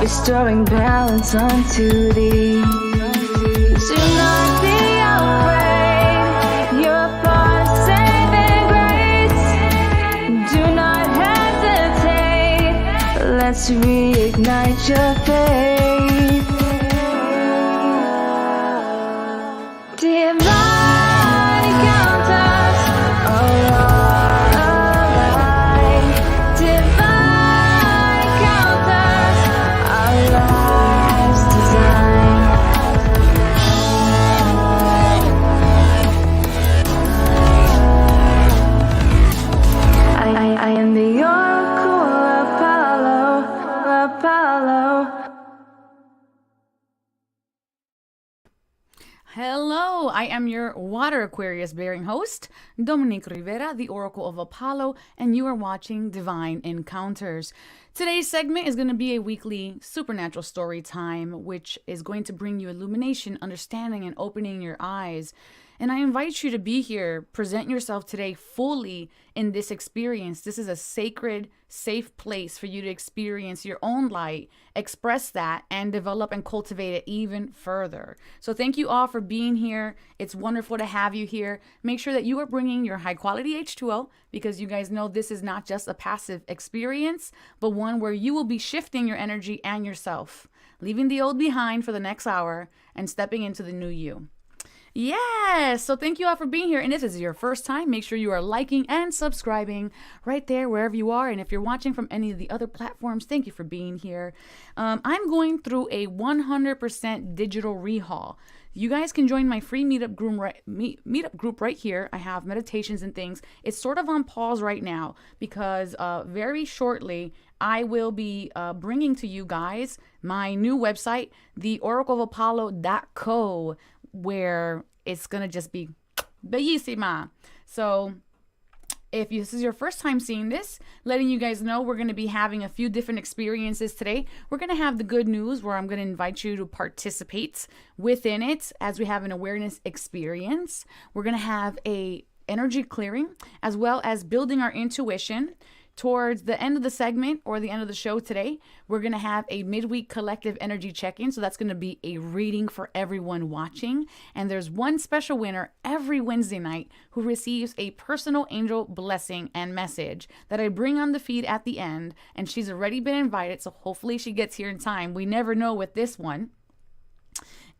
restoring balance unto thee. Do not be afraid, you're a part of saving grace. Do not hesitate, let's reignite your faith. Divine encounters are alive. Divine encounters, our lives designed. I am the oracle Apollo. Hello, I am your Water Aquarius bearing host, Dominique Rivera, the Oracle of Apollo, and you are watching Divine Encounters. Today's segment is going to be a weekly supernatural story time, which is going to bring you illumination, understanding, and opening your eyes. And I invite you to be here, present yourself today fully in this experience. This is a sacred, safe place for you to experience your own light, express that, and develop and cultivate it even further. So thank you all for being here. It's wonderful to have you here. Make sure that you are bringing your high quality H2O, because you guys know this is not just a passive experience, but one where you will be shifting your energy and yourself, leaving the old behind for the next hour and stepping into the new you. Yes, so thank you all for being here. And if this is your first time, make sure you are liking and subscribing right there wherever you are. And if you're watching from any of the other platforms, thank you for being here. I'm going through a 100% digital rehaul. You guys can join my free meetup group right here. I have meditations and things. It's sort of on pause right now because very shortly I will be bringing to you guys my new website, theoracleofapollo.co, where it's going to just be bellissima. So if this is your first time seeing this, letting you guys know we're going to be having a few different experiences today. We're going to have the good news where I'm going to invite you to participate within it as we have an awareness experience. We're going to have a energy clearing as well as building our intuition. Towards the end of the segment or the end of the show today, we're going to have a midweek collective energy check-in. So that's going to be a reading for everyone watching. And there's one special winner every Wednesday night who receives a personal angel blessing and message that I bring on the feed at the end. And she's already been invited, so hopefully she gets here in time. We never know with this one.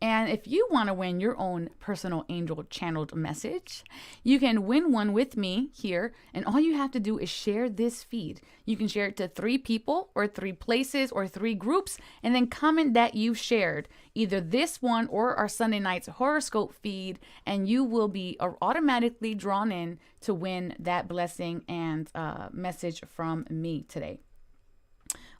And if you want to win your own personal angel channeled message, you can win one with me here. And all you have to do is share this feed. You can share it to 3 people or 3 places or 3 groups, and then comment that you shared either this one or our Sunday night's horoscope feed, and you will be automatically drawn in to win that blessing and message from me today.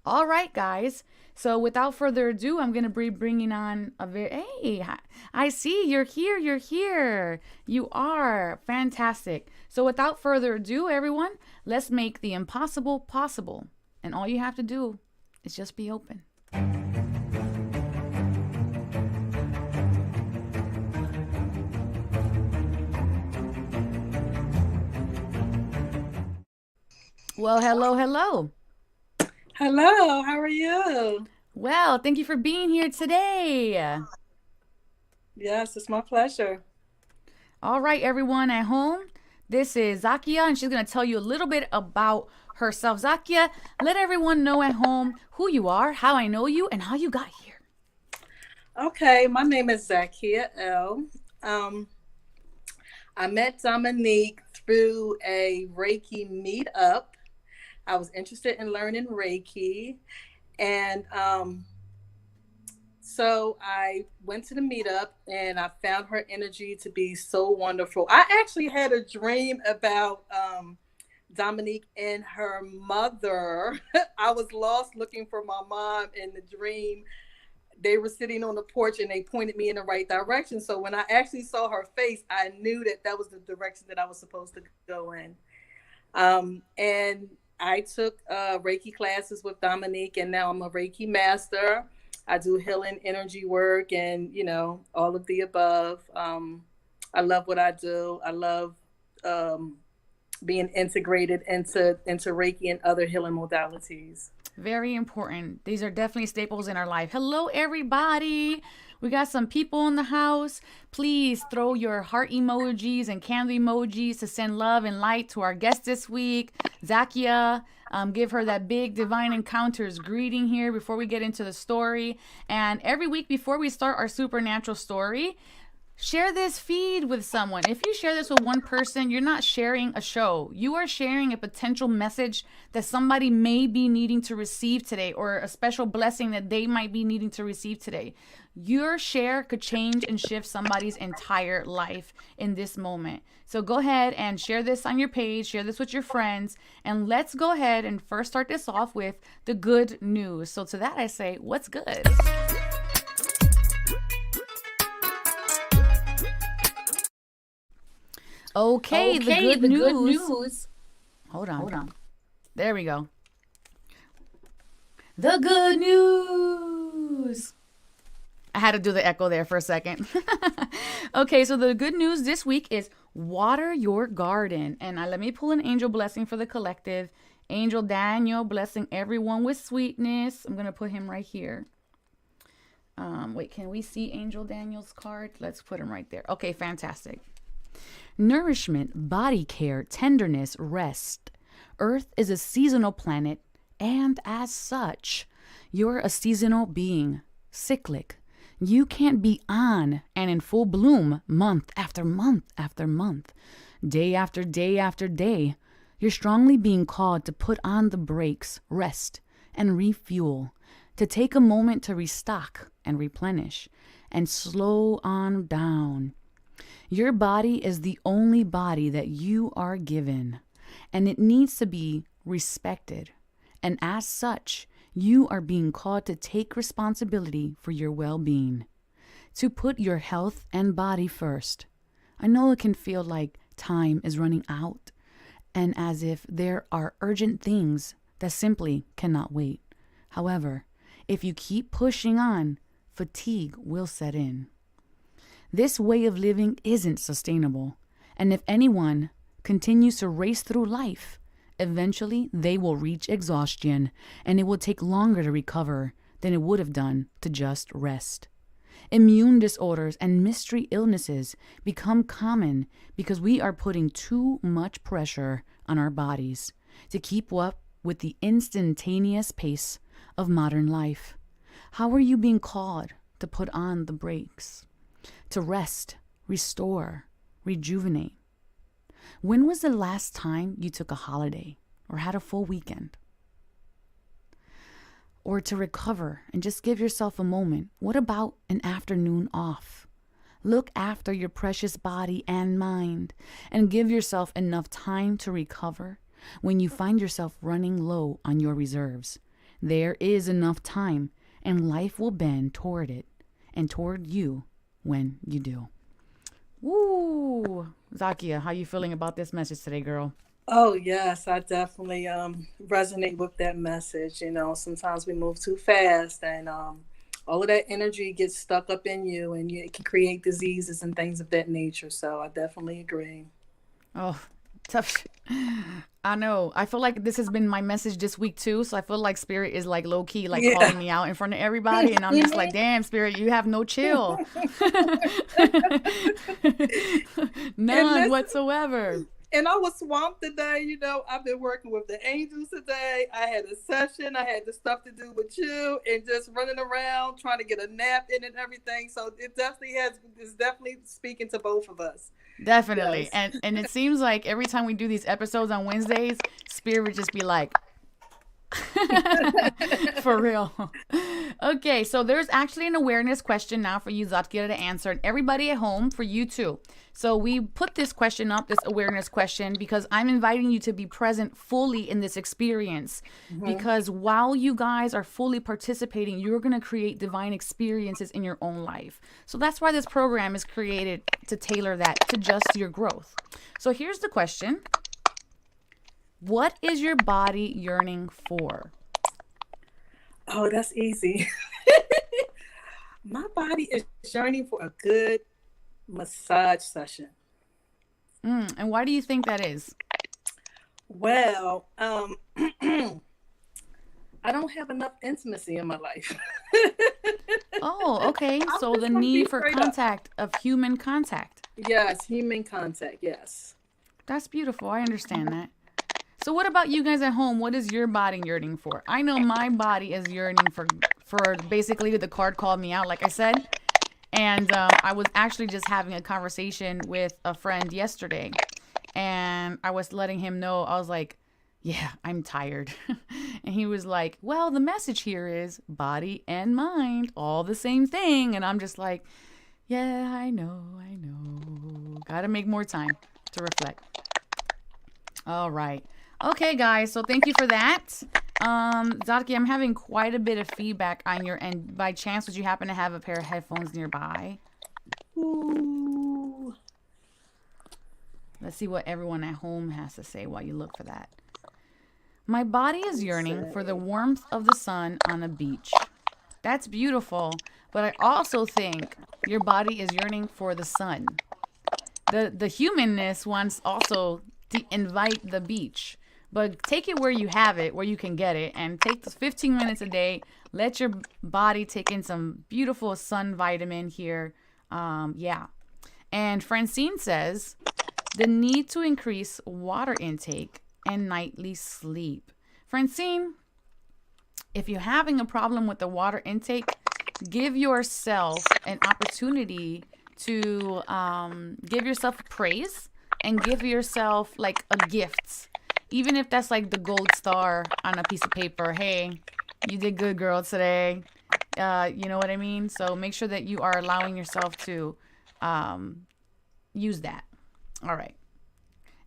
All right, guys. So without further ado, I'm going to be bringing on hey, I see you're here. You're here. You are fantastic. So without further ado, everyone, let's make the impossible possible. And all you have to do is just be open. Well, hello, hello. Hello, how are you? Well, thank you for being here today. Yes, it's my pleasure. All right, everyone at home, this is Zakia, and she's going to tell you a little bit about herself. Zakia, let everyone know at home who you are, how I know you, and how you got here. Okay, my name is Zakia L. I met Dominique through a Reiki meetup. I was interested in learning Reiki, and so I went to the meetup and I found her energy to be so wonderful. I actually had a dream about Dominique and her mother. I was lost looking for my mom in the dream. They were sitting on the porch and they pointed me in the right direction. So when I actually saw her face, I knew that that was the direction that I was supposed to go in. And I took Reiki classes with Dominique, and now I'm a Reiki master. I do healing energy work and, you know, all of the above. I love what I do. I love being integrated into Reiki and other healing modalities. Very important. These are definitely staples in our life. Hello, everybody. We got some people in the house. Please throw your heart emojis and candle emojis to send love and light to our guest this week, Zakia. Give her that big divine encounters greeting here before we get into the story. And every week before we start our supernatural story, share this feed with someone. If you share this with one person, you're not sharing a show. You are sharing a potential message that somebody may be needing to receive today, or a special blessing that they might be needing to receive today. Your share could change and shift somebody's entire life in this moment. So go ahead and share this on your page, share this with your friends, and let's go ahead and first start this off with the good news. So to that I say, what's good? Okay, the good news. Hold on. There we go. The good news. I had to do the echo there for a second. Okay, so the good news this week is water your garden. And let me pull an angel blessing for the collective. Angel Daniel blessing everyone with sweetness. I'm going to put him right here. Wait, can we see Angel Daniel's card? Let's put him right there. Okay, fantastic. Nourishment, body care, tenderness, rest. Earth is a seasonal planet, and as such, you're a seasonal being, cyclic. You can't be on and in full bloom month after month after month, day after day after day. You're strongly being called to put on the brakes, rest, and refuel, to take a moment to restock and replenish, and slow on down. Your body is the only body that you are given, and it needs to be respected. And as such, you are being called to take responsibility for your well-being, to put your health and body first. I know it can feel like time is running out, and as if there are urgent things that simply cannot wait. However, if you keep pushing on, fatigue will set in. This way of living isn't sustainable, and if anyone continues to race through life, eventually they will reach exhaustion, and it will take longer to recover than it would have done to just rest. Immune disorders and mystery illnesses become common because we are putting too much pressure on our bodies to keep up with the instantaneous pace of modern life. How are you being called to put on the brakes? To rest, restore, rejuvenate. When was the last time you took a holiday or had a full weekend? Or to recover and just give yourself a moment. What about an afternoon off? Look after your precious body and mind and give yourself enough time to recover when you find yourself running low on your reserves. There is enough time, and life will bend toward it and toward you when you do. Woo! Zakia, how you feeling about this message today, girl? Oh, yes, I definitely resonate with that message. You know, sometimes we move too fast, and all of that energy gets stuck up in you, and it can create diseases and things of that nature. So I definitely agree. Oh, tough. I know. I feel like this has been my message this week too. So I feel like Spirit is like low key, like calling me out in front of everybody. And I'm just like, damn, Spirit, you have no chill. None whatsoever. And I was swamped today. You know, I've been working with the angels today. I had a session. I had the stuff to do with you and just running around trying to get a nap in and everything. So it's definitely speaking to both of us. Definitely. Yes. And it seems like every time we do these episodes on Wednesdays, Spirit would just be like, for real. Okay, so there's actually an awareness question now for you, Zakia, to answer, and everybody at home, for you too. So we put this question up, this awareness question, because I'm inviting you to be present fully in this experience. Because while you guys are fully participating, you're going to create divine experiences in your own life. So that's why this program is created, to tailor that to just your growth. So here's the question. What is your body yearning for? Oh, that's easy. My body is yearning for a good massage session. And why do you think that is? Well, I don't have enough intimacy in my life. Oh, okay. I'm So just the gonna be need for straight up. contact, of human contact. Yes, human contact. Yes. That's beautiful. I understand that. So what about you guys at home? What is your body yearning for? I know my body is yearning for basically the card called me out, like I said. And I was actually just having a conversation with a friend yesterday, and I was letting him know, I was like, yeah, I'm tired. And he was like, well, the message here is body and mind, all the same thing. And I'm just like, yeah, I know. Gotta make more time to reflect. All right. Okay, guys. So thank you for that. Zaki, I'm having quite a bit of feedback on your end. By chance, would you happen to have a pair of headphones nearby? Ooh. Let's see what everyone at home has to say while you look for that. My body is yearning for the warmth of the sun on a beach. That's beautiful, but I also think your body is yearning for the sun. The humanness wants also to invite the beach, but take it where you have it, where you can get it, and take the 15 minutes a day. Let your body take in some beautiful sun vitamin here. Yeah. And Francine says, the need to increase water intake and nightly sleep. Francine, if you're having a problem with the water intake, give yourself an opportunity to give yourself praise and give yourself like a gift. Even if that's like the gold star on a piece of paper. Hey, you did good, girl, today. You know what I mean? So make sure that you are allowing yourself to use that. All right.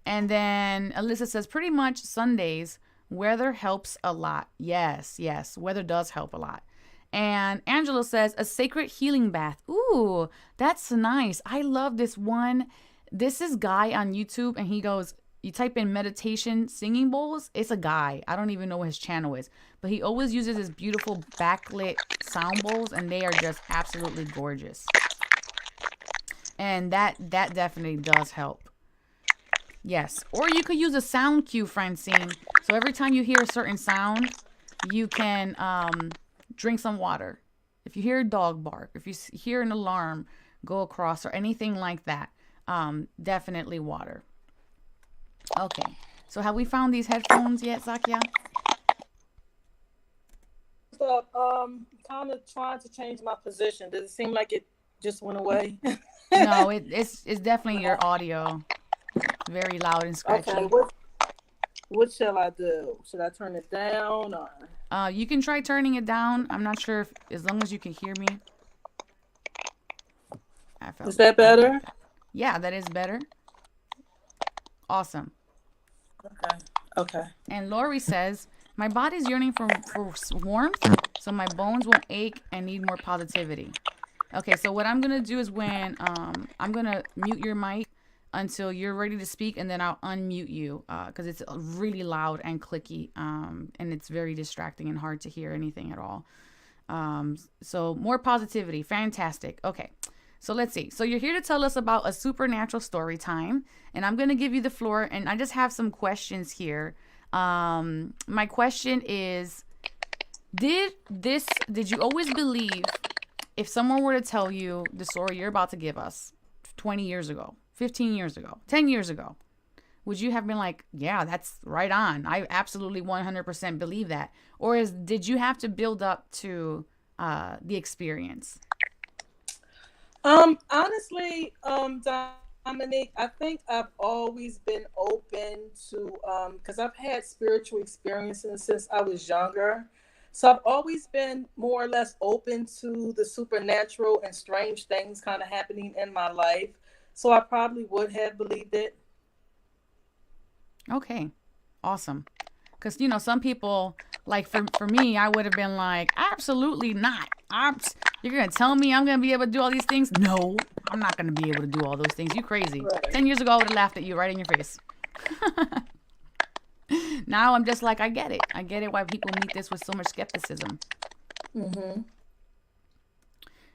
And then Alyssa says, pretty much Sundays, weather helps a lot. Yes, weather does help a lot. And Angela says, a sacred healing bath. Ooh, that's nice. I love this one. This is Guy on YouTube, and he goes, you type in meditation singing bowls. It's a guy. I don't even know what his channel is, but he always uses his beautiful backlit sound bowls, and they are just absolutely gorgeous. And that definitely does help. Yes. Or you could use a sound cue, Francine. So every time you hear a certain sound, you can drink some water. If you hear a dog bark, if you hear an alarm go across or anything like that, definitely water. Okay. So have we found these headphones yet, Zakia? Kind of trying to change my position. Does it seem like it just went away? No, it's definitely your audio. Very loud and scratchy. Okay, what shall I do? Should I turn it down or? You can try turning it down. I'm not sure if, as long as you can hear me. Is that better? Yeah, that is better. Awesome. Okay. And Lori says, my body's yearning for warmth, so my bones won't ache and need more positivity. Okay, so what I'm going to do is when I'm going to mute your mic until you're ready to speak, and then I'll unmute you because it's really loud and clicky, and it's very distracting and hard to hear anything at all. So more positivity. Fantastic. Okay, so let's see. So you're here to tell us about a supernatural story time, and I'm going to give you the floor, and I just have some questions here. My question is, did you always believe if someone were to tell you the story you're about to give us 20 years ago, 15 years ago, 10 years ago, would you have been like, yeah, that's right on, I absolutely 100% believe that? Or did you have to build up to the experience? Honestly, Dominique, I think I've always been open to, because I've had spiritual experiences since I was younger. So I've always been more or less open to the supernatural and strange things kind of happening in my life. So I probably would have believed it. Okay, awesome. Because, you know, some people, like for me, I would have been like, absolutely not. You're going to tell me I'm going to be able to do all these things? No, I'm not going to be able to do all those things. You crazy. Right. 10 years ago, I would have laughed at you right in your face. Now I'm just like, I get it. I get it why people meet this with so much skepticism. Mm-hmm.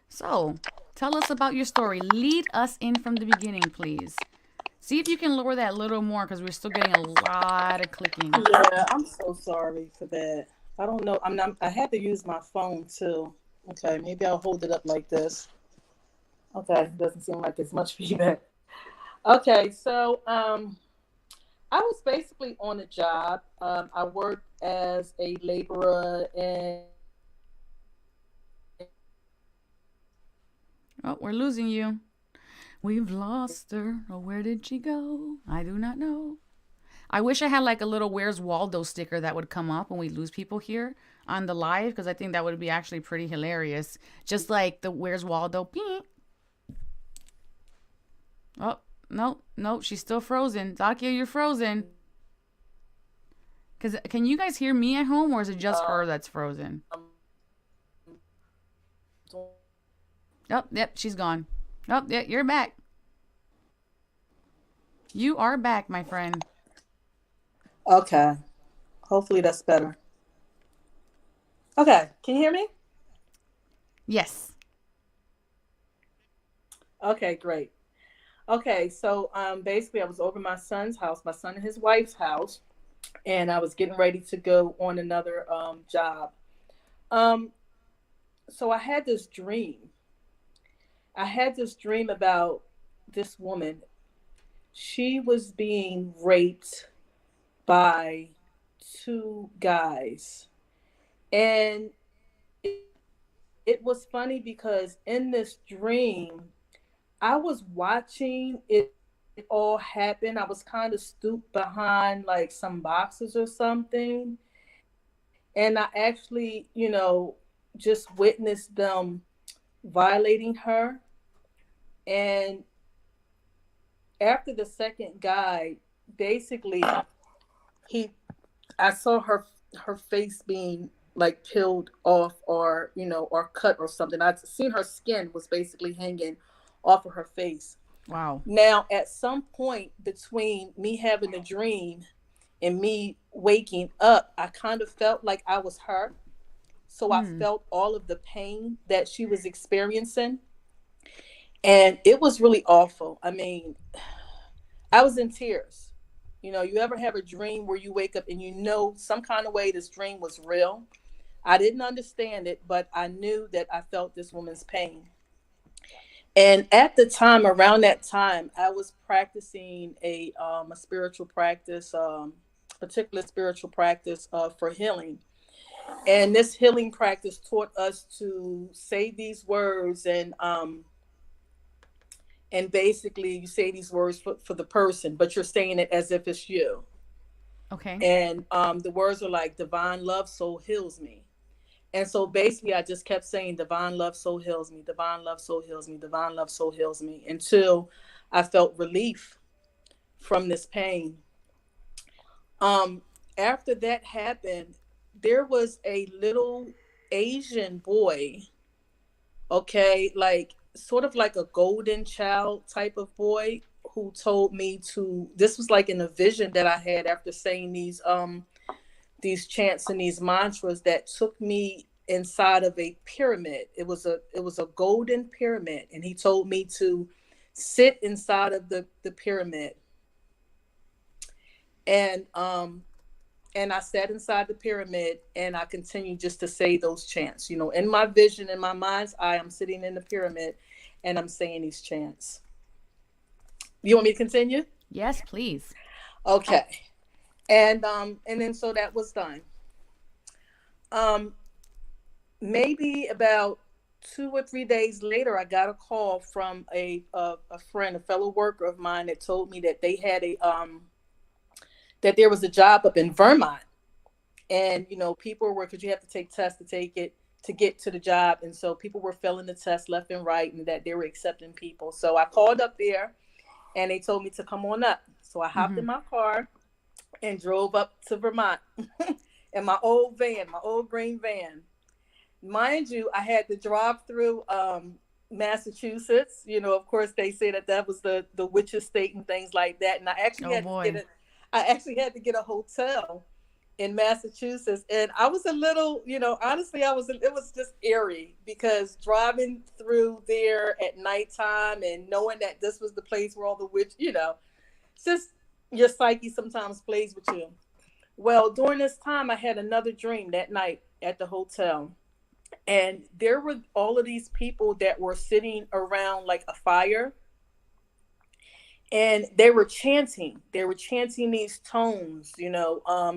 So, tell us about your story. Lead us in from the beginning, please. See if you can lower that a little more because we're still getting a lot of clicking. Yeah, I'm so sorry for that. I don't know. I had to use my phone too. Okay, maybe I'll hold it up like this. Okay, doesn't seem like there's much feedback. Okay, so I was basically on a job. I worked as a laborer and Oh, we're losing you. We've lost her. Oh, where did she go? I do not know. I wish I had like a little Where's Waldo sticker that would come up when we lose people here on the live, because I think that would be actually pretty hilarious. Just like the Where's Waldo. Beep. Oh, no, no, she's still frozen. Zakia, you're frozen. Cause can you guys hear me at home, or is it just her that's frozen? Oh, yep, she's gone. Oh, yeah, you're back. You are back, my friend. okay. Hopefully that's better. Okay, can you hear me? Yes. Okay, great. Okay, so basically I was over my son's house, my son and his wife's house, and I was getting ready to go on another job. Um, so I had this dream. I had this dream about this woman. She was being raped by two guys. And it was funny because in this dream, I was watching it all happen. I was kind of stooped behind like some boxes or something. And I actually, just witnessed them violating her. And after the second guy, basically, he, I saw her face being like peeled off or or cut or something. I'd seen her skin was basically hanging off of her face. Wow. Now, at some point between me having a dream and me waking up, I kind of felt like I was her. So I Hmm. felt all of the pain that she was experiencing. And it was really awful. I mean, I was in tears. You ever have a dream where you wake up and some kind of way this dream was real? I didn't understand it, but I knew that I felt this woman's pain. And at the time, around that time, I was practicing a spiritual practice, particular spiritual practice for healing. And this healing practice taught us to say these words, and basically you say these words for the person, but you're saying it as if it's you. Okay. And the words are like divine love soul heals me. And so basically I just kept saying divine love soul heals me, divine love soul heals me, divine love soul heals me, until I felt relief from this pain. um After that happened, there was a little Asian boy, okay, like sort of like a golden child type of boy, who told me to, this was like in a vision that I had after saying these chants and these mantras, that took me inside of a pyramid. It was a golden pyramid, and he told me to sit inside of the pyramid. And I sat inside the pyramid, and I continued just to say those chants. In my vision, in my mind's eye, I'm sitting in the pyramid and I'm saying these chants. You want me to continue? Yes, please. Okay. And then so that was done. Um Maybe about 2 or 3 days later, I got a call from a friend, a fellow worker of mine, that told me that they had a that there was a job up in Vermont. And people were, because you have to take tests to take it to get to the job, and so people were filling the test left and right, and that they were accepting people. So I called up there, and they told me to come on up. So I hopped Mm-hmm. in my car and drove up to Vermont in my old van, my old green van. Mind you, I had to drive through Massachusetts. Of course, they say that that was the witches state and things like that. And Oh boy. I actually had to get a hotel in Massachusetts. And I was a little, honestly, it was just eerie, because driving through there at nighttime and knowing that this was the place where all the witch, it's just your psyche sometimes plays with you. Well, during this time, I had another dream that night at the hotel. And there were all of these people that were sitting around like a fire, and they were chanting. They were chanting these tones,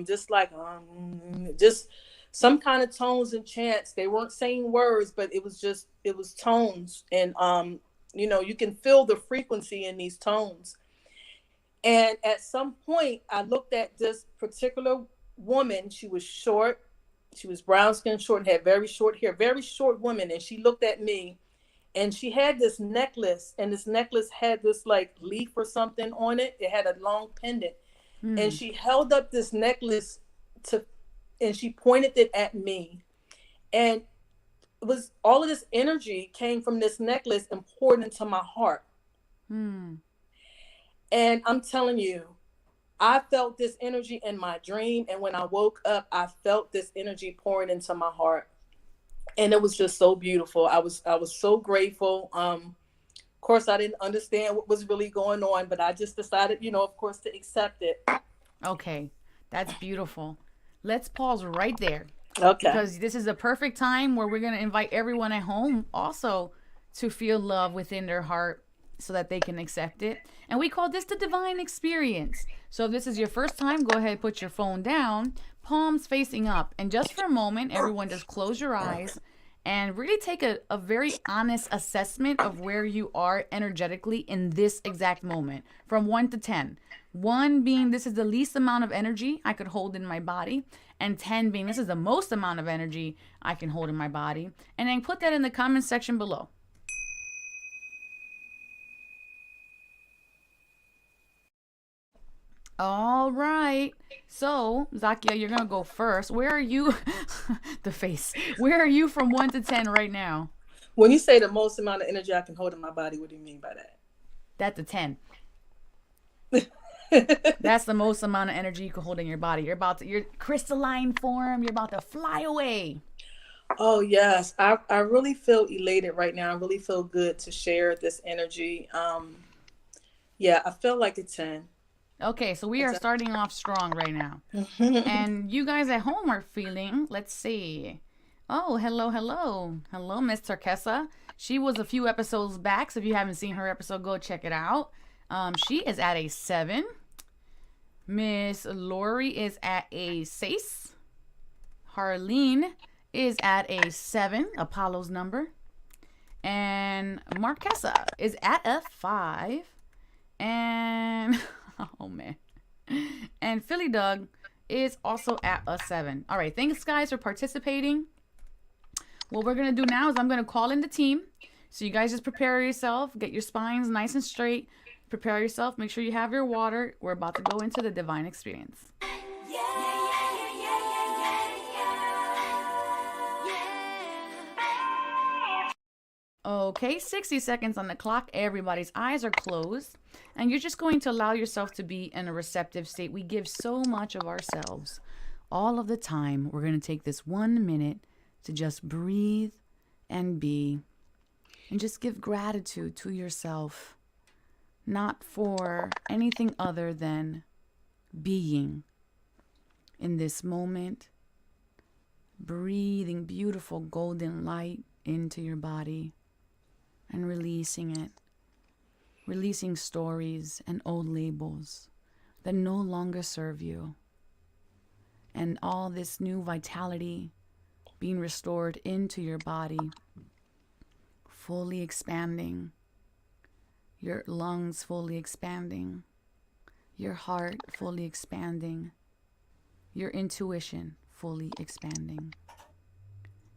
just like just some kind of tones and chants. They weren't saying words, but it was tones, and you can feel the frequency in these tones. And at some point, I looked at this particular woman. She was short. She was brown skin, short, and had very short hair, very short woman. And she looked at me, and she had this necklace, and this necklace had this like leaf or something on it. It had a long pendant. And she held up this necklace and she pointed it at me. And it was all of this energy came from this necklace and poured into my heart. And I'm telling you, I felt this energy in my dream. And when I woke up, I felt this energy pouring into my heart. And it was just so beautiful. I was so grateful. Of course, I didn't understand what was really going on, but I just decided, of course, to accept it. Okay, that's beautiful. Let's pause right there. Okay. Because this is a perfect time where we're going to invite everyone at home also to feel love within their heart so that they can accept it. And we call this the divine experience. So if this is your first time, go ahead, put your phone down, palms facing up. And just for a moment, everyone just close your eyes and really take a very honest assessment of where you are energetically in this exact moment from 1 to 10. 1 being this is the least amount of energy I could hold in my body, and 10 being this is the most amount of energy I can hold in my body. And then put that in the comment section below. All right. So, Zakia, you're going to go first. Where are you? The face. Where are you from 1 to 10 right now? When you say the most amount of energy I can hold in my body, what do you mean by that? That's a 10. That's the most amount of energy you can hold in your body. You're crystalline form. You're about to fly away. Oh, yes. I really feel elated right now. I really feel good to share this energy. Yeah, I feel like a 10. Okay, so we are starting off strong right now. And you guys at home are feeling, let's see. Oh, hello. Hello, Miss Turkessa. She was a few episodes back, so if you haven't seen her episode, go check it out. She is at a 7. Miss Lori is at a 6. Harleen is at a 7, Apollo's number. And Marquesa is at a 5. And... oh man. And Philly Doug is also at a 7. All right, thanks guys for participating. What we're gonna do now is I'm gonna call in the team. So you guys just prepare yourself, get your spines nice and straight, prepare yourself, make sure you have your water. We're about to go into the divine experience. Okay, 60 seconds on the clock. Everybody's eyes are closed. And you're just going to allow yourself to be in a receptive state. We give so much of ourselves all of the time. We're going to take this 1 minute to just breathe and be. And just give gratitude to yourself. Not for anything other than being in this moment. Breathing beautiful golden light into your body. And releasing it. Releasing stories and old labels that no longer serve you. And all this new vitality being restored into your body. Fully expanding. Your lungs fully expanding. Your heart fully expanding. Your intuition fully expanding.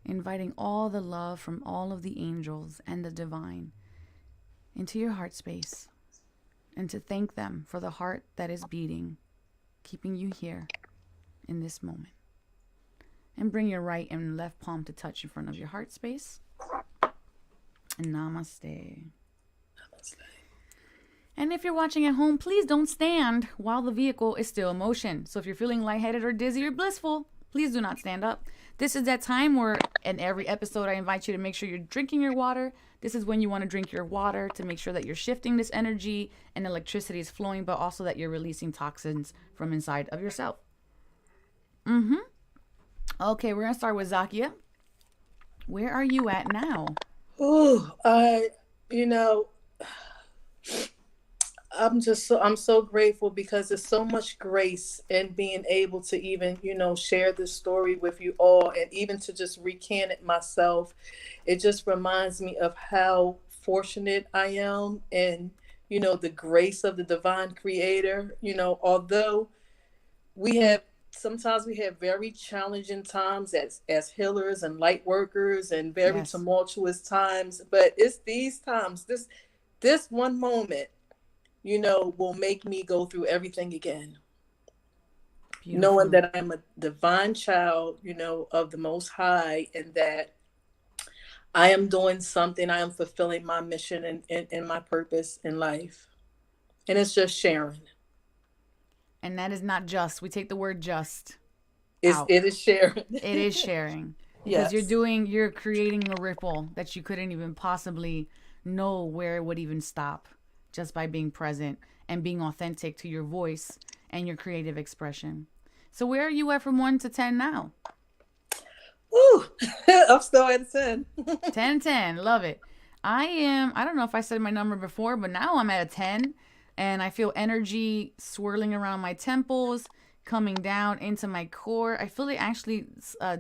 Inviting all the love from all of the angels and the divine into your heart space, and to thank them for the heart that is beating, keeping you here in this moment. And bring your right and left palm to touch in front of your heart space. And namaste. Namaste. And if you're watching at home, please don't stand while the vehicle is still in motion. So if you're feeling lightheaded or dizzy or blissful, please do not stand up. This is that time where in every episode I invite you to make sure you're drinking your water. This is when you want to drink your water to make sure that you're shifting this energy and electricity is flowing, but also that you're releasing toxins from inside of yourself. Mm-hmm. Okay, we're gonna start with Zakia. Where are you at now? Oh, you know, I'm so grateful because there's so much grace in being able to even, share this story with you all, and even to just recant it myself. It just reminds me of how fortunate I am, and the grace of the divine creator. Although we have sometimes we have very challenging times as healers and light workers, and very Yes. tumultuous times, but it's these times, this one moment, will make me go through everything again, knowing Beautiful. that I'm a divine child, of the Most High, and that I am doing something. I am fulfilling my mission and my purpose in life. And it's just sharing. And that is not just. We take the word just It's, out. it is sharing. It is sharing because Yes. you're creating a ripple that you couldn't even possibly know where it would even stop just by being present and being authentic to your voice and your creative expression. So where are you at from 1 to 10 now? Woo! I'm still at a 10. 10, 10. Love it. I don't know if I said my number before, but now I'm at a 10 and I feel energy swirling around my temples, coming down into my core. I feel it actually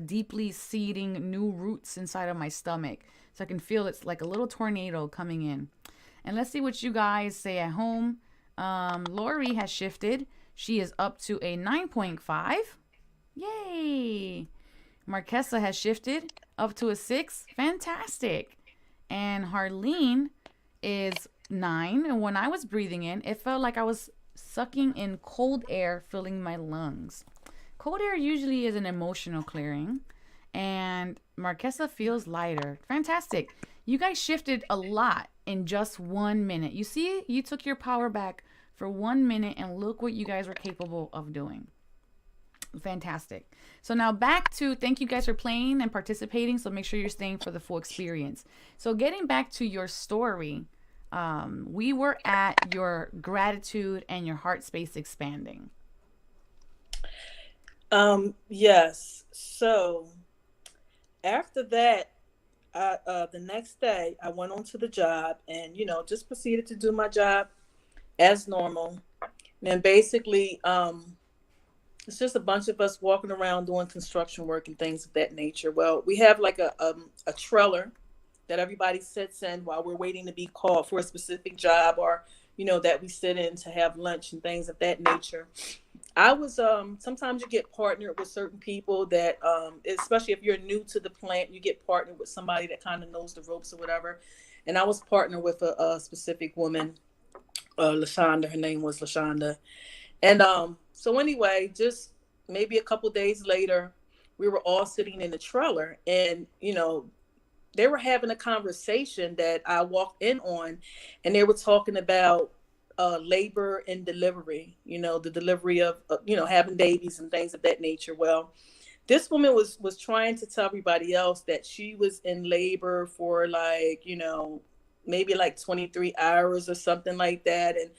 deeply seeding new roots inside of my stomach. So I can feel it's like a little tornado coming in. And let's see what you guys say at home. Lori has shifted. She is up to a 9.5. Yay! Marquesa has shifted up to a 6. Fantastic. And Harleen is 9. And when I was breathing in, it felt like I was sucking in cold air, filling my lungs. Cold air usually is an emotional clearing. And Marquesa feels lighter. Fantastic. You guys shifted a lot in just 1 minute. You see, you took your power back for 1 minute, and look what you guys were capable of doing. Fantastic. So now back to thank you guys for playing and participating. So make sure you're staying for the full experience. So getting back to your story, we were at your gratitude and your heart space expanding. Yes. So after that, the next day I went on to the job, and just proceeded to do my job as normal. And basically, it's just a bunch of us walking around doing construction work and things of that nature. Well, we have like a trailer that everybody sits in while we're waiting to be called for a specific job, or that we sit in to have lunch and things of that nature. I was sometimes you get partnered with certain people that especially if you're new to the plant, you get partnered with somebody that kind of knows the ropes or whatever. And I was partnered with a specific woman, Lashonda. Her name was Lashonda. And so anyway, just maybe a couple days later, we were all sitting in the trailer, and they were having a conversation that I walked in on, and they were talking about labor and delivery, the delivery of having babies and things of that nature. Well, this woman was trying to tell everybody else that she was in labor for like maybe like 23 hours or something like that, and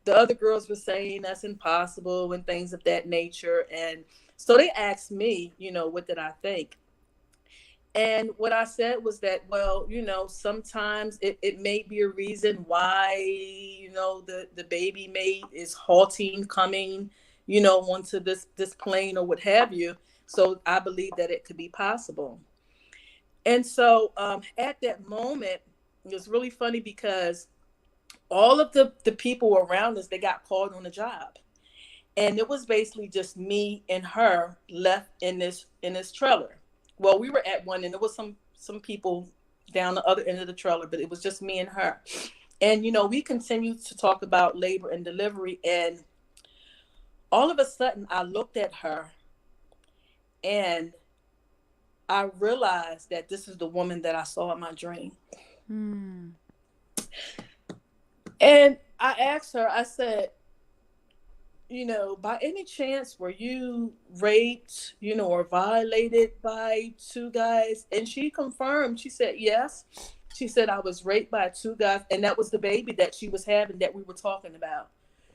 the other girls were saying that's impossible and things of that nature. And so they asked me, what did I think? And what I said was that, well, sometimes it may be a reason why, the baby mate is halting coming, onto this plane or what have you. So I believe that it could be possible. And so at that moment, it was really funny because all of the people around us, they got called on the job. And it was basically just me and her left in this trailer. Well, we were at one, and there was some people down the other end of the trailer, but it was just me and her. And we continued to talk about labor and delivery, and all of a sudden I looked at her, and I realized that this is the woman that I saw in my dream. Hmm. And I asked her, I said, by any chance were you raped, or violated by two guys? And she confirmed. She said, yes. She said, I was raped by two guys, and that was the baby that she was having that we were talking about.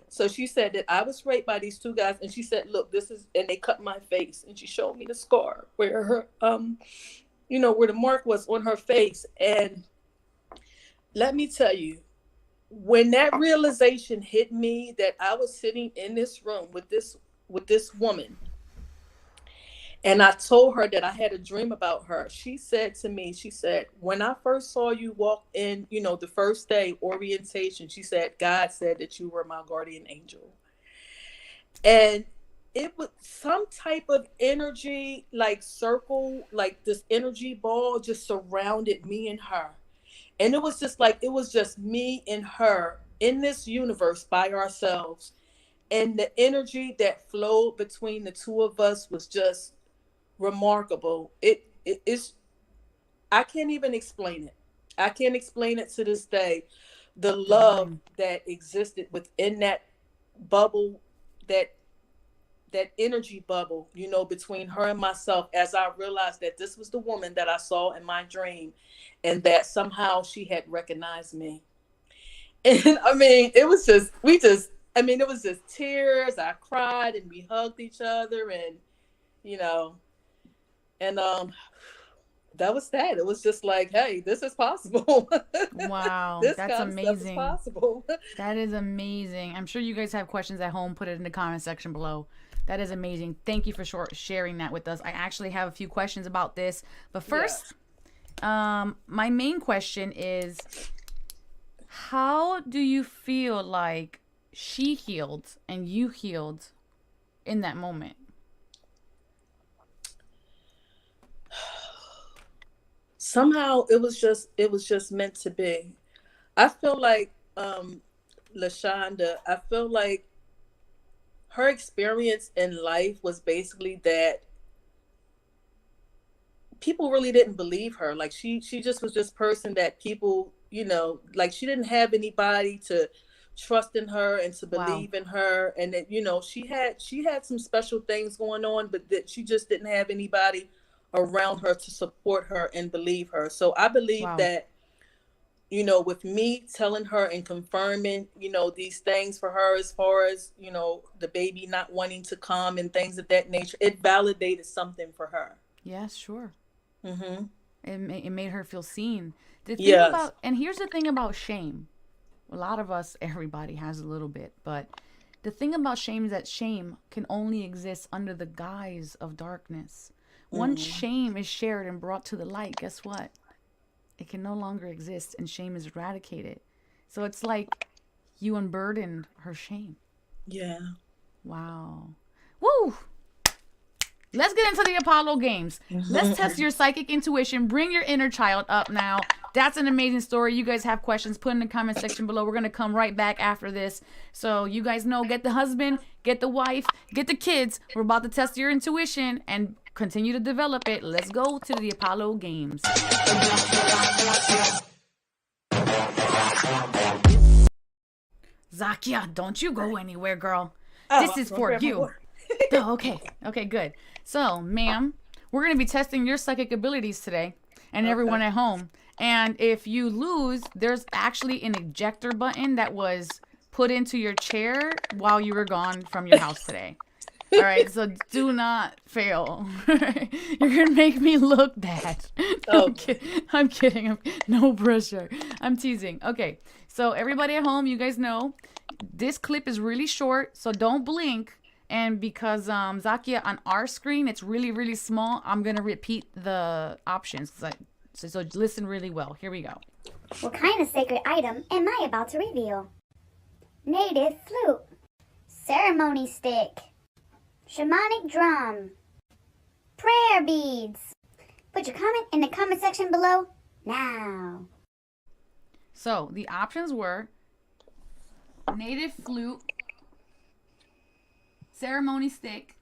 So she said that I was raped by these two guys, and she said, "Look, this is," and they cut my face, and she showed me the scar where her, where the mark was on her face. And let me tell you, when that realization hit me that I was sitting in this room with this woman, and I told her that I had a dream about her, she said to me, she said, "When I first saw you walk in, the first day orientation," she said, "God said that you were my guardian angel." And it was some type of energy, like circle, like this energy ball just surrounded me and her. And it was just me and her in this universe by ourselves. And the energy that flowed between the two of us was just remarkable. It's, I can't even explain it. I can't explain it to this day. The love that existed within that bubble, that energy bubble, between her and myself, as I realized that this was the woman that I saw in my dream, and that somehow she had recognized me. And I mean, it was just tears. I cried, and we hugged each other, and that was that. It was just like, hey, this is possible. Wow, This that's kind of stuff is amazing. possible. That is amazing. I'm sure you guys have questions at home. Put it in the comment section below. That is amazing. Thank you for sharing that with us. I actually have a few questions about this. But first, my main question is, how do you feel like she healed and you healed in that moment? Somehow it was just meant to be. I feel like LaShonda, I feel like her experience in life was basically that people really didn't believe her. Like she just was this person that people, like she didn't have anybody to trust in her and to believe in her. And that, she had some special things going on, but that she just didn't have anybody around her to support her and believe her. So I believe that, with me telling her and confirming, these things for her, as far as, the baby not wanting to come and things of that nature, it validated something for her. Yes, sure. Mm-hmm. It made her feel seen. The thing about, and here's the thing about shame. A lot of us, everybody has a little bit, but the thing about shame is that shame can only exist under the guise of darkness. Once shame is shared and brought to the light, guess what? It can no longer exist, and shame is eradicated. So it's like you unburdened her shame. Yeah. Wow. Woo! Let's get into the Apollo games. Let's test your psychic intuition. Bring your inner child up now. That's an amazing story. You guys have questions, put in the comment section below. We're going to come right back after this. So you guys know, get the husband, get the wife, get the kids. We're about to test your intuition and continue to develop it. Let's go to the Apollo games. Zakia, don't you go anywhere, girl. This is for you. Oh, okay. Okay, good. So, ma'am, we're going to be testing your psychic abilities today, and everyone at home. And if you lose, there's actually an ejector button that was put into your chair while you were gone from your house today. All right, so do not fail. You're going to make me look bad. No, I'm kidding. No pressure. I'm teasing. Okay, so everybody at home, you guys know, this clip is really short, so don't blink. And because Zakia, on our screen, it's really, really small, I'm going to repeat the options. So listen really well. Here we go. What kind of sacred item am I about to reveal? Native flute, ceremony stick, shamanic drum, prayer beads. Put your comment in the comment section below now. So the options were native flute, ceremony stick,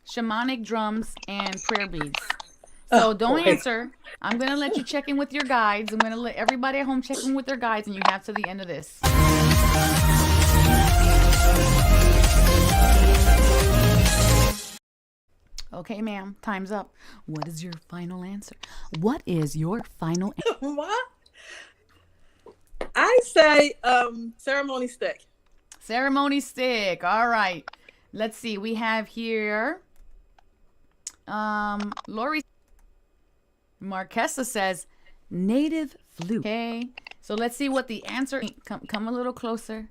shamanic drums, and prayer beads. So don't answer. I'm going to let you check in with your guides. I'm going to let everybody at home check in with their guides, and you have to the end of this. Okay, ma'am, time's up. What is your final answer? What is your final answer? What? I say ceremony stick. Ceremony stick. All right. Let's see. We have here Lori Marquesa says native flute. Okay. So let's see what the answer. Come a little closer.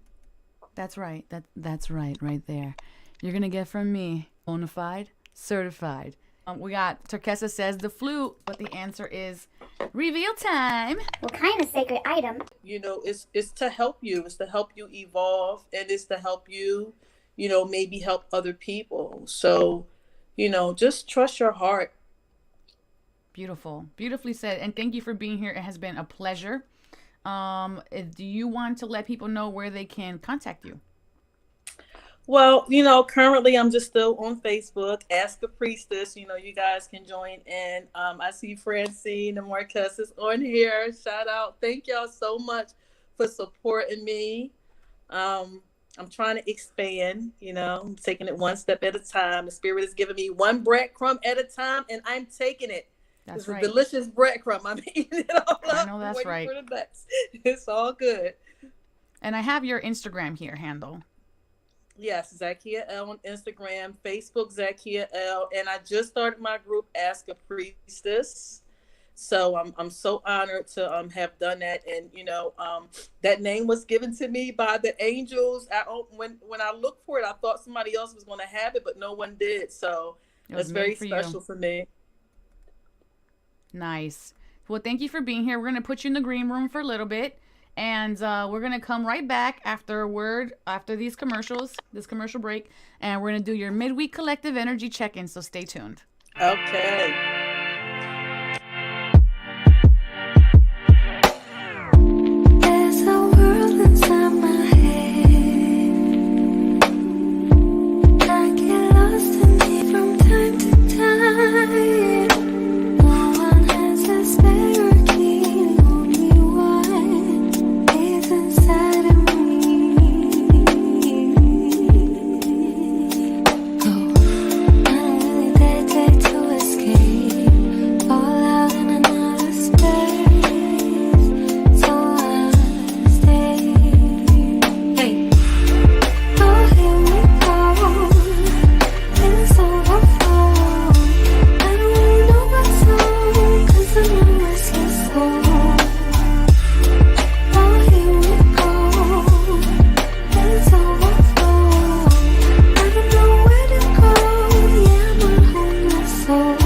That's right. That's right there. You're gonna get from me. Bona fide, certified. We got Turquesa says the flute, but the answer is reveal time. What kind of sacred item? You know, it's to help you. It's to help you evolve, and it's to help you, you know, maybe help other people. So, you know, just trust your heart. Beautiful. Beautifully said. And thank you for being here. It has been a pleasure. Do you want to let people know where they can contact you? Well, you know, currently I'm just still on Facebook, Ask a Priestess. You know, you guys can join in. I see Francine and Marquez is on here. Shout out. Thank y'all so much for supporting me. I'm trying to expand, you know, I'm taking it one step at a time. The Spirit is giving me one breadcrumb at a time, and I'm taking it. That's it's right. a delicious breadcrumb. I'm eating it all up. I know that's right. For the next. It's all good. And I have your Instagram here handle. Yes, Zakia L on Instagram, Facebook Zakia L, and I just started my group Ask a Priestess. So I'm so honored to have done that, and you know that name was given to me by the angels. When I looked for it, I thought somebody else was going to have it, but no one did. So that's very special for me. Nice. Well, thank you for being here. We're going to put you in the green room for a little bit. And we're going to come right back after these commercials, this commercial break. And we're going to do your midweek collective energy check-in. So stay tuned. Okay. There's a world inside my head. I get lost in it from time to time. No one has a spare key, only one is inside of me. Oh, I'm really there to escape, fall out in another space, so I stay. Hey, oh here we go, it's overflow. I don't really know what's on, 'cause I'm a restless soul. Oh here we go, it's overflow. I don't know where to go, yeah I'm a homeless soul.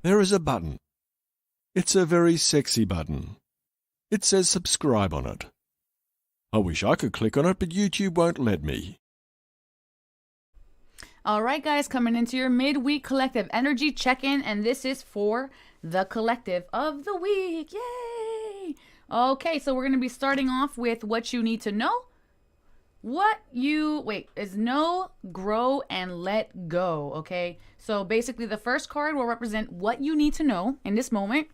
There is a button. It's a very sexy button. It says subscribe on it. I wish I could click on it, but YouTube won't let me. All right, guys, coming into your midweek collective energy check-in. And this is for the collective of the week. Yay! Okay, so we're going to be starting off with what you need to know. Is know, grow, and let go, okay? So basically the first card will represent what you need to know in this moment,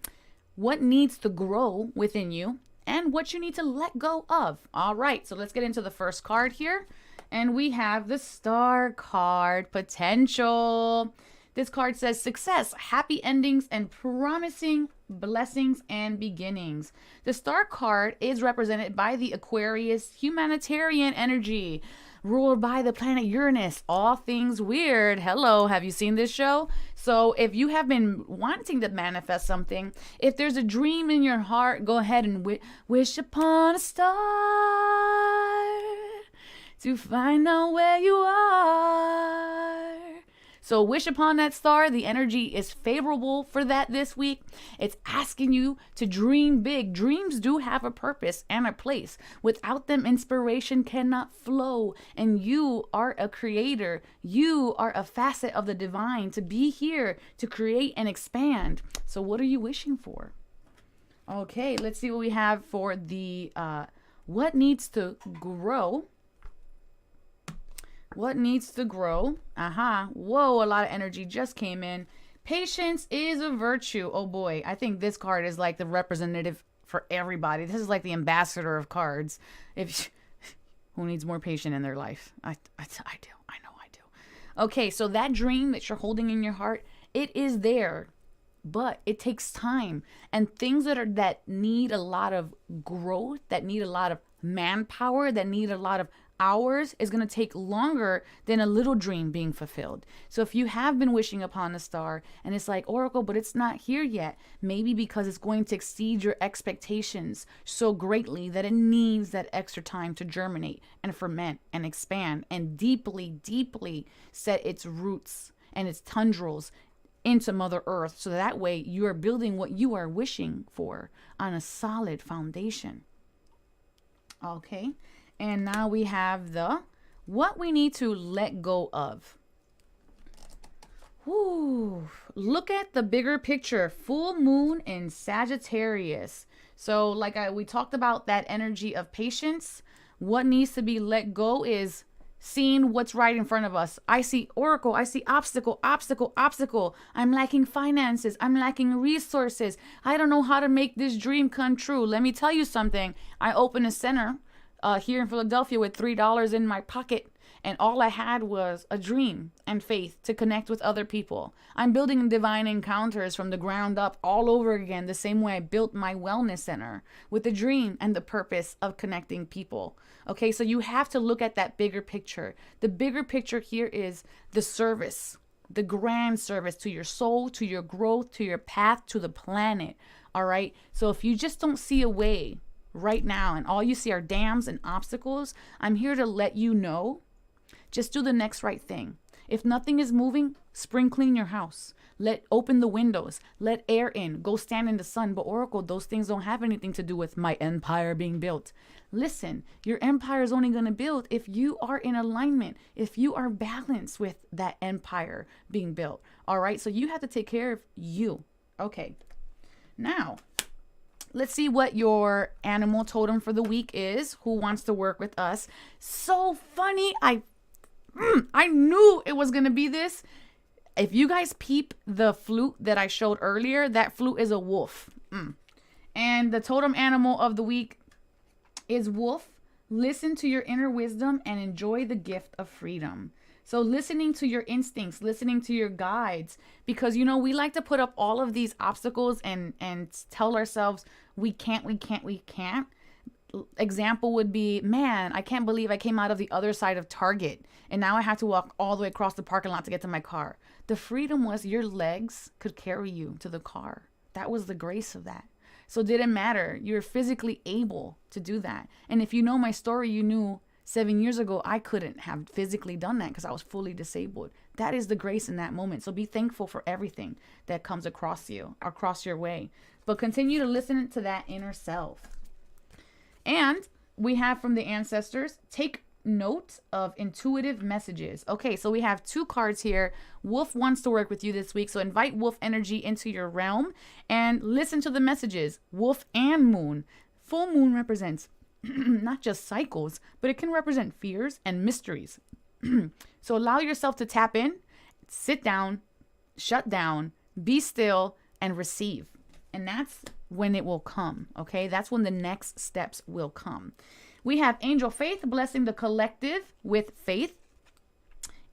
what needs to grow within you, and what you need to let go of. All right, so let's get into the first card here. And we have the Star card, potential. This card says success, happy endings, and promising blessings and beginnings. The Star card is represented by the Aquarius humanitarian energy, ruled by the planet Uranus, all things weird. Hello, have you seen this show? So if you have been wanting to manifest something, if there's a dream in your heart, go ahead and wish upon a star to find out where you are. So wish upon that star. The energy is favorable for that this week. It's asking you to dream big. Dreams do have a purpose and a place. Without them, inspiration cannot flow. And you are a creator. You are a facet of the divine to be here to create and expand. So what are you wishing for? Okay, let's see what we have for the what needs to grow. What needs to grow? Whoa, a lot of energy just came in. Patience is a virtue. Oh boy, I think this card is like the representative for everybody. This is like the ambassador of cards. Who needs more patience in their life? I do. I know I do. Okay, so that dream that you're holding in your heart, it is there. but it takes time, and things that need a lot of growth, that need a lot of manpower, that need a lot of hours is going to take longer than a little dream being fulfilled. So if you have been wishing upon a star and it's like, Oracle, but it's not here yet, maybe because it's going to exceed your expectations so greatly that it needs that extra time to germinate and ferment and expand and deeply, deeply set its roots and its tendrils into Mother Earth, so that way you are building what you are wishing for on a solid foundation. Okay, and now we have the what we need to let go of. Woo. Look at the bigger picture. Full moon in Sagittarius. So like we talked about that energy of patience. What needs to be let go is seeing what's right in front of us. I see Oracle. I see obstacle, obstacle, obstacle. I'm lacking finances. I'm lacking resources. I don't know how to make this dream come true. Let me tell you something. I opened a center here in Philadelphia with $3 in my pocket, and all I had was a dream and faith to connect with other people. I'm building divine encounters from the ground up all over again, the same way I built my wellness center, with the dream and the purpose of connecting people. Okay, so you have to look at that bigger picture. The bigger picture here is the service, the grand service to your soul, to your growth, to your path, to the planet. All right, so if you just don't see a way right now and all you see are dams and obstacles, I'm here to let you know, just do the next right thing. If nothing is moving, spring clean your house. Open the windows, let air in, go stand in the sun. But Oracle, those things don't have anything to do with my empire being built. Listen, your empire is only going to build if you are in alignment, if you are balanced with that empire being built. All right, so you have to take care of you. Okay, now let's see what your animal totem for the week is. Who wants to work with us? So funny. I knew it was going to be this. If you guys peep the flute that I showed earlier, that flute is a wolf. And the totem animal of the week is wolf. Listen to your inner wisdom and enjoy the gift of freedom. So listening to your instincts, listening to your guides, because, you know, we like to put up all of these obstacles and tell ourselves we can't. Example would be, man, I can't believe I came out of the other side of Target and now I have to walk all the way across the parking lot to get to my car. The freedom was your legs could carry you to the car. That was the grace of that. So it didn't matter. You're physically able to do that. And if you know my story, you knew 7 years ago, I couldn't have physically done that because I was fully disabled. That is the grace in that moment. So be thankful for everything that comes across you, across your way. But continue to listen to that inner self. And we have from the ancestors, take note of intuitive messages. Okay, so we have 2 cards here. Wolf wants to work with you this week. So invite wolf energy into your realm and listen to the messages. Wolf and moon. Full moon represents not just cycles, but it can represent fears and mysteries. So allow yourself to tap in, sit down, shut down, be still, and receive. And that's when it will come, okay? That's when the next steps will come. We have Angel Faith blessing the collective with faith.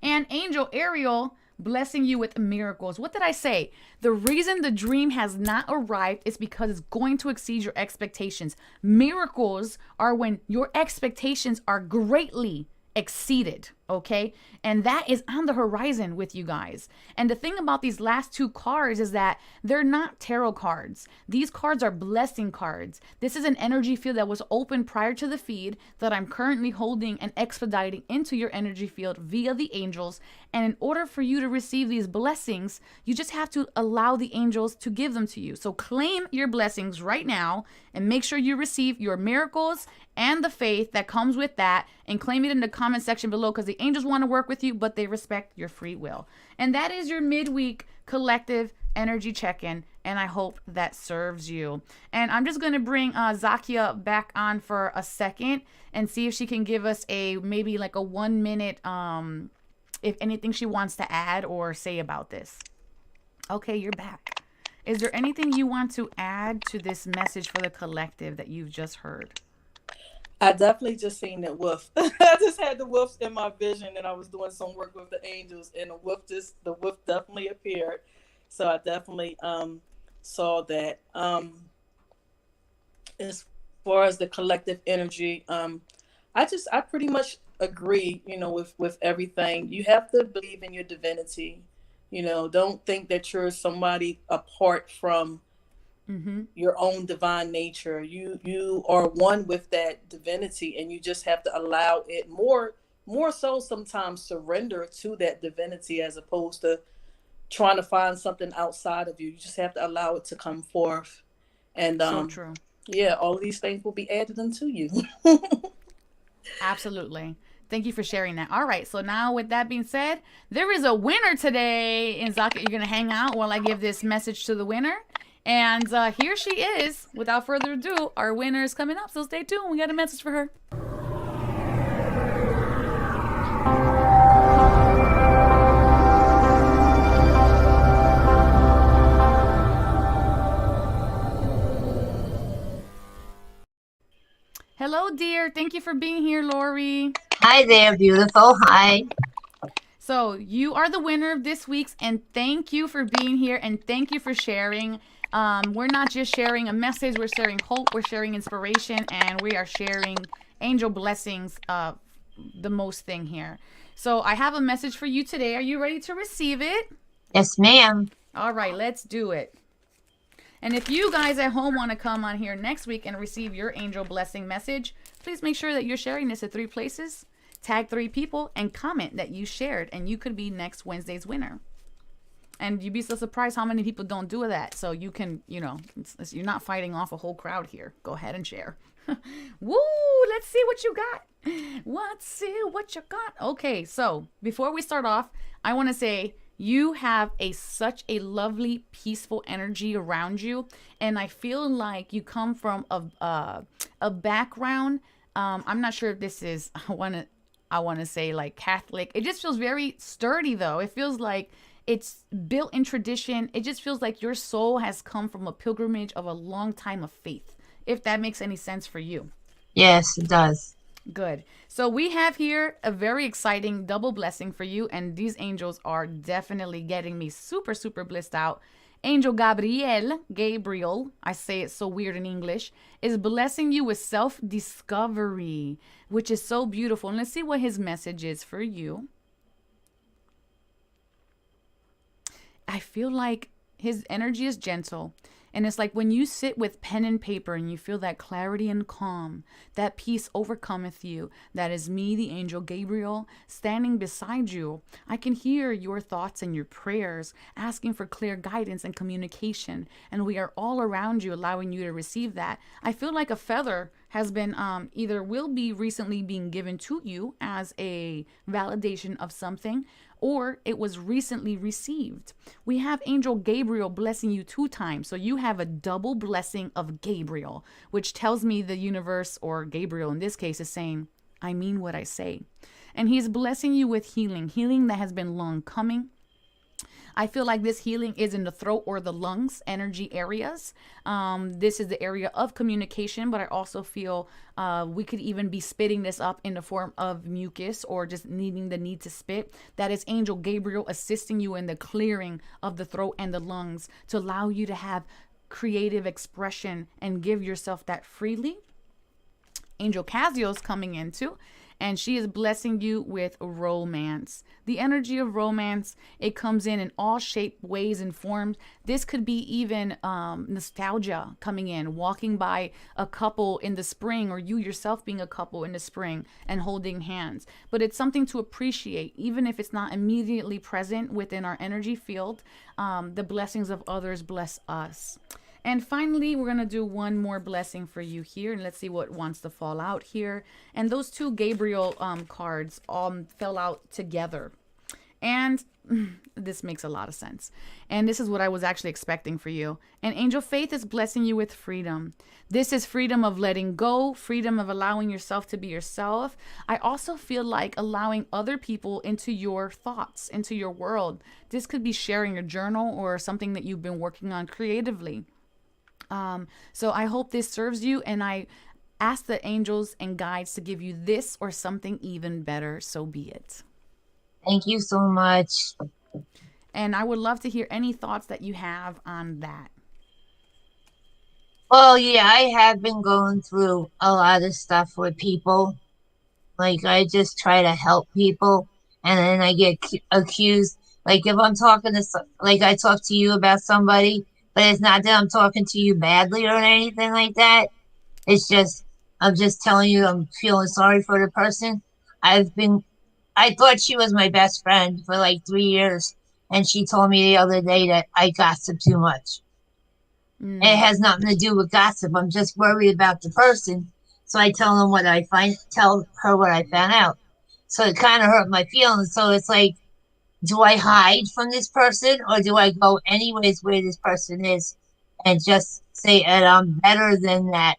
And Angel Ariel blessing you with miracles. What did I say? The reason the dream has not arrived is because it's going to exceed your expectations. Miracles are when your expectations are greatly exceeded, okay? And that is on the horizon with you guys. And the thing about these last 2 cards is that they're not tarot cards. These cards are blessing cards. This is an energy field that was open prior to the feed that I'm currently holding and expediting into your energy field via the angels. And in order for you to receive these blessings, you just have to allow the angels to give them to you. So claim your blessings right now and make sure you receive your miracles and the faith that comes with that, and claim it in the comment section below, because the angels want to work with you, but they respect your free will. And that is your midweek collective energy check-in, and I hope that serves you. And I'm just going to bring Zakia back on for a second and see if she can give us maybe like a 1 minute, if anything she wants to add or say about this. Okay, you're back. Is there anything you want to add to this message for the collective that you've just heard? I definitely just seen the wolf. I just had the wolf in my vision, and I was doing some work with the angels, and the wolf definitely appeared. So I definitely saw that. As far as the collective energy, I pretty much agree, with everything. You have to believe in your divinity. Don't think that you're somebody apart from Mm-hmm. your own divine nature. You are one with that divinity, and you just have to allow it more so sometimes surrender to that divinity as opposed to trying to find something outside of you. You just have to allow it to come forth. And So true. yeah, all of these things will be added unto you. Absolutely. Thank you for sharing that. All right. So now, with that being said, there is a winner today. And Zaka, you're going to hang out while I give this message to the winner. And here she is. Without further ado, our winner is coming up. So stay tuned. We got a message for her. Hello, dear. Thank you for being here, Lori. Hi there, beautiful. Hi. So you are the winner of this week's, and thank you for being here, and thank you for sharing. We're not just sharing a message, we're sharing hope, we're sharing inspiration, and we are sharing angel blessings, the most thing here. So I have a message for you today. Are you ready to receive it? Yes, ma'am. All right, let's do it. And if you guys at home want to come on here next week and receive your angel blessing message, please make sure that you're sharing this at 3 places. Tag 3 people and comment that you shared, and you could be next Wednesday's winner. And you'd be so surprised how many people don't do that. So you can, you're not fighting off a whole crowd here. Go ahead and share. Woo! Let's see what you got. Let's see what you got. Okay, so before we start off, I want to say you have such a lovely, peaceful energy around you, and I feel like you come from a background. I'm not sure if this is. I want to say like Catholic. It just feels very sturdy, though. It feels like it's built in tradition. It just feels like your soul has come from a pilgrimage of a long time of faith, if that makes any sense for you. Yes, it does. Good. So we have here a very exciting double blessing for you, and these angels are definitely getting me super, super blissed out. Angel Gabriel, I say it so weird in English, is blessing you with self-discovery, which is so beautiful. And let's see what his message is for you. I feel like his energy is gentle. And it's like when you sit with pen and paper and you feel that clarity and calm, that peace overcometh you. That is me, the angel Gabriel, standing beside you. I can hear your thoughts and your prayers, asking for clear guidance and communication. And we are all around you, allowing you to receive that. I feel like a feather has been either will be recently being given to you as a validation of something, or it was recently received. We have Angel Gabriel blessing you 2 times. So you have a double blessing of Gabriel, which tells me the universe, or Gabriel in this case, is saying, I mean what I say. And he's blessing you with healing that has been long coming. I feel like this healing is in the throat or the lungs energy areas. This is the area of communication, but I also feel we could even be spitting this up in the form of mucus or just needing the need to spit. That is Angel Gabriel assisting you in the clearing of the throat and the lungs to allow you to have creative expression and give yourself that freely. Angel Casio is coming in too, and she is blessing you with romance. The energy of romance, it comes in all shape, ways, and forms. This could be even nostalgia coming in, walking by a couple in the spring, or you yourself being a couple in the spring and holding hands. But it's something to appreciate, even if it's not immediately present within our energy field. The blessings of others bless us. And finally, we're going to do one more blessing for you here. And let's see what wants to fall out here. And those 2 Gabriel cards fell out together. And this makes a lot of sense. And this is what I was actually expecting for you. And Angel Faith is blessing you with freedom. This is freedom of letting go, freedom of allowing yourself to be yourself. I also feel like allowing other people into your thoughts, into your world. This could be sharing a journal or something that you've been working on creatively. So I hope this serves you, and I ask the angels and guides to give you this or something even better. So be it. Thank you so much. And I would love to hear any thoughts that you have on that. Well, yeah, I have been going through a lot of stuff with people. Like, I just try to help people, and then I get accused. Like, if I'm talking to, like, I talk to you about somebody, but it's not that I'm talking to you badly or anything like that. It's just, I'm just telling you I'm feeling sorry for the person. I've been, I thought she was my best friend for like 3 years, and she told me the other day that I gossip too much. It has nothing to do with gossip. I'm just worried about the person. So I tell them tell her what I found out. So it kind of hurt my feelings. So it's like, do I hide from this person or do I go anyways where this person is and just say that I'm better than that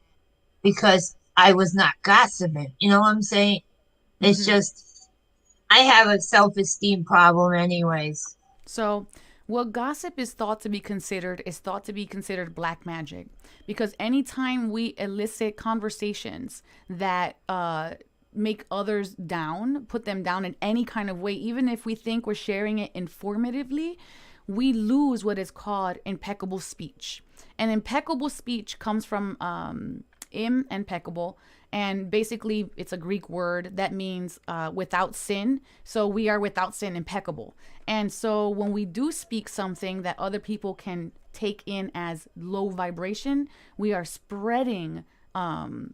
because I was not gossiping? You know what I'm saying? It's just, I have a self-esteem problem anyways. So what gossip is thought to be considered black magic, because anytime we elicit conversations that make others down, put them down in any kind of way, even if we think we're sharing it informatively, we lose what is called impeccable speech. And impeccable speech comes from impeccable, and basically it's a Greek word that means without sin. So we are without sin, impeccable. And so when we do speak something that other people can take in as low vibration, we are spreading black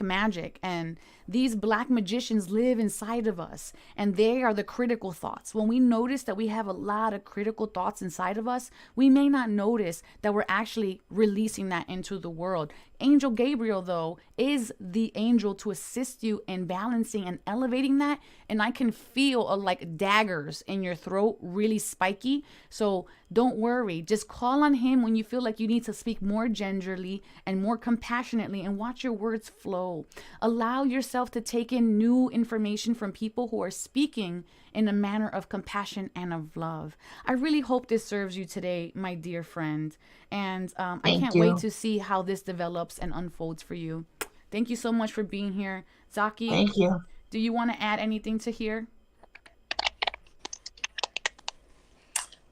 magic, and these black magicians live inside of us, and they are the critical thoughts. When we notice that we have a lot of critical thoughts inside of us, we may not notice that we're actually releasing that into the world. Angel Gabriel, though, is the angel to assist you in balancing and elevating that, and I can feel like daggers in your throat, really spiky. So don't worry, just call on him when you feel like you need to speak more gingerly and more compassionately, and watch your words flow. Allow yourself to take in new information from people who are speaking in a manner of compassion and of love. I really hope this serves you today, my dear friend. And I can't wait to see how this develops and unfolds for you. Thank you so much for being here. Zaki, thank you. Do you want to add anything to here?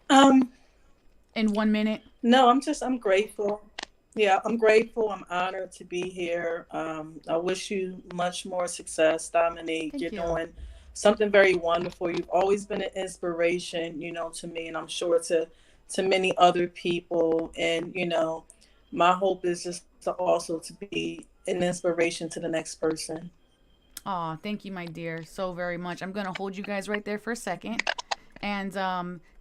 In 1 minute? No, I'm grateful. Yeah, I'm grateful. I'm honored to be here. I wish you much more success, Dominique. You're doing something very wonderful. You've always been an inspiration, to me, and I'm sure to many other people. And, my hope is just to be an inspiration to the next person. Oh, thank you, my dear, so very much. I'm going to hold you guys right there for a second. And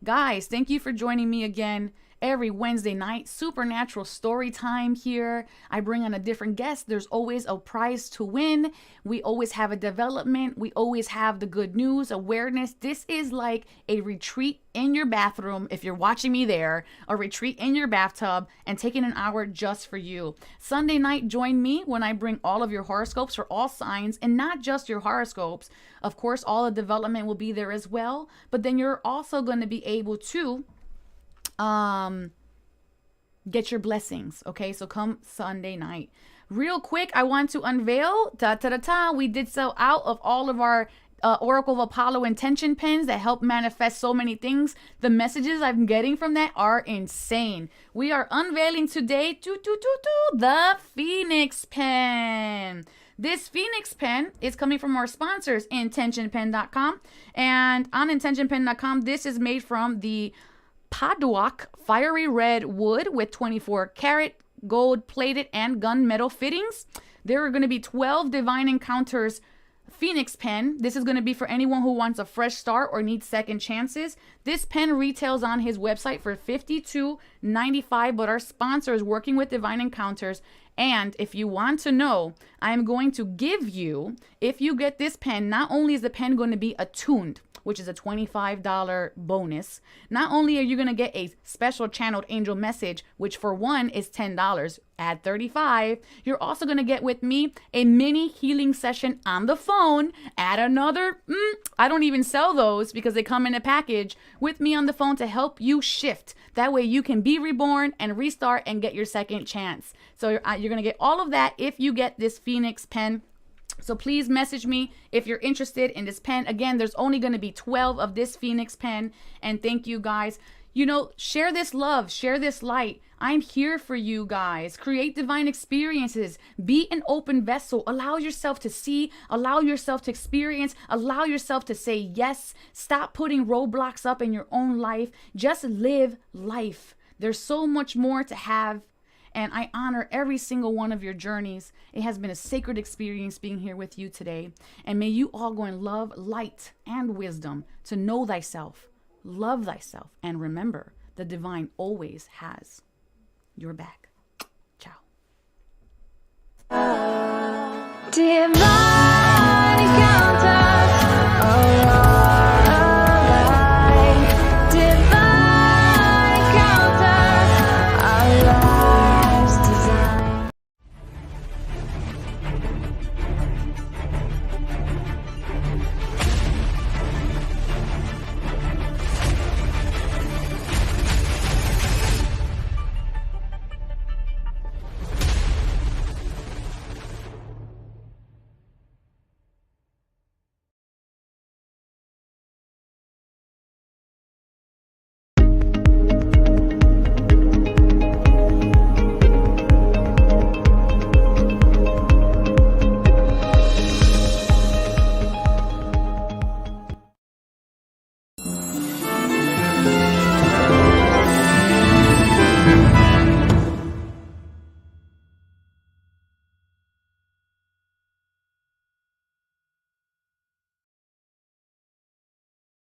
guys, thank you for joining me again every Wednesday night. Supernatural story time here. I bring on a different guest. There's always a prize to win. We always have a development. We always have the good news, awareness. This is like a retreat in your bathroom, if you're watching me there, a retreat in your bathtub, and taking an hour just for you. Sunday night, join me when I bring all of your horoscopes for all signs, and not just your horoscopes. Of course, all the development will be there as well, but then you're also going to be able to get your blessings. Okay, so come Sunday night. Real quick, I want to unveil, we did sell out of all of our Oracle of Apollo intention pens that help manifest so many things. The messages I'm getting from that are insane. We are unveiling today the Phoenix pen. This Phoenix pen is coming from our sponsors, intentionpen.com. And on intentionpen.com, this is made from the Paduak fiery red wood with 24 karat gold plated and gunmetal fittings. There are going to be 12 Divine Encounters Phoenix pen. This is going to be for anyone who wants a fresh start or needs second chances. This pen retails on his website for $52.95, but our sponsor is working with Divine Encounters. And if you want to know, I'm going to give you, if you get this pen, not only is the pen going to be attuned, which is a $25 bonus. Not only are you going to get a special channeled angel message, which for one is $10, add $35. You're also going to get with me a mini healing session on the phone, add another, I don't even sell those because they come in a package, with me on the phone to help you shift. That way you can be reborn and restart and get your second chance. So you're going to get all of that if you get this Phoenix pen. So please message me if you're interested in this pen. Again, there's only going to be 12 of this Phoenix pen. And thank you guys. You know, share this love, share this light. I'm here for you guys. Create divine experiences. Be an open vessel. Allow yourself to see, allow yourself to experience, allow yourself to say yes. Stop putting roadblocks up in your own life. Just live life. There's so much more to have. And I honor every single one of your journeys. It has been a sacred experience being here with you today. And may you all go in love, light, and wisdom to know thyself, love thyself, and remember, the divine always has your back. Ciao. Divine encounter.